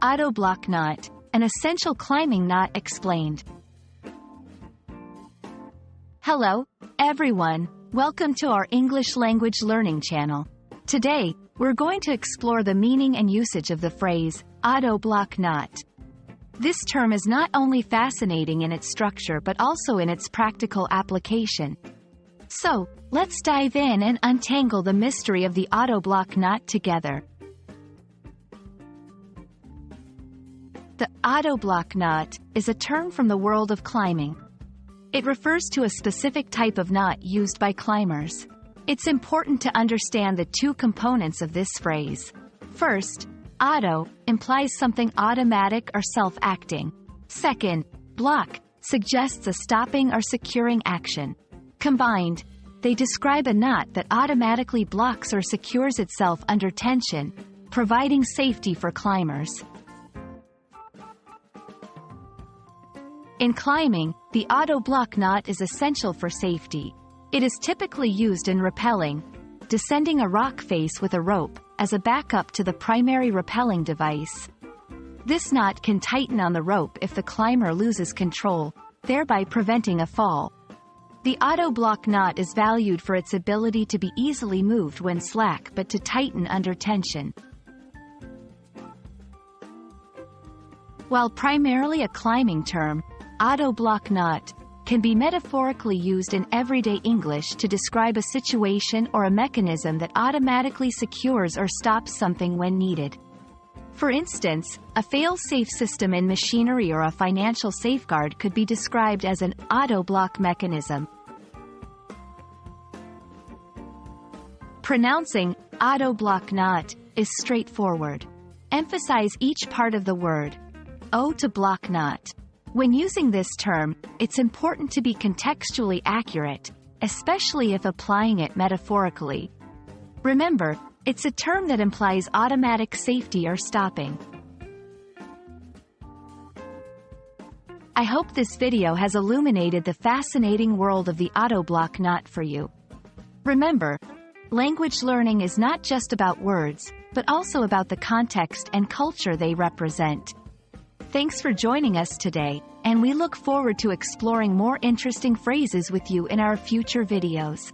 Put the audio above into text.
Autoblock knot, an essential climbing knot explained. Hello, everyone. Welcome to our English language learning channel. Today, we're going to explore the meaning and usage of the phrase, Autoblock knot. This term is not only fascinating in its structure but also in its practical application. So, let's dive in and untangle the mystery of the Autoblock knot together. The Autoblock knot is a term from the world of climbing. It refers to a specific type of knot used by climbers. It's important to understand the two components of this phrase. First, auto implies something automatic or self-acting. Second, block suggests a stopping or securing action. Combined, they describe a knot that automatically blocks or secures itself under tension, providing safety for climbers. In climbing, the Autoblock knot is essential for safety. It is typically used in rappelling, descending a rock face with a rope, as a backup to the primary rappelling device. This knot can tighten on the rope if the climber loses control, thereby preventing a fall. The Autoblock knot is valued for its ability to be easily moved when slack but to tighten under tension. While primarily a climbing term, Autoblock knot can be metaphorically used in everyday English to describe a situation or a mechanism that automatically secures or stops something when needed. For instance, a fail-safe system in machinery or a financial safeguard could be described as an Autoblock mechanism. Pronouncing Autoblock knot is straightforward. Emphasize each part of the word. Autoblock knot. When using this term, it's important to be contextually accurate, especially if applying it metaphorically. Remember, it's a term that implies automatic safety or stopping. I hope this video has illuminated the fascinating world of the Autoblock knot for you. Remember, language learning is not just about words, but also about the context and culture they represent. Thanks for joining us today, and we look forward to exploring more interesting phrases with you in our future videos.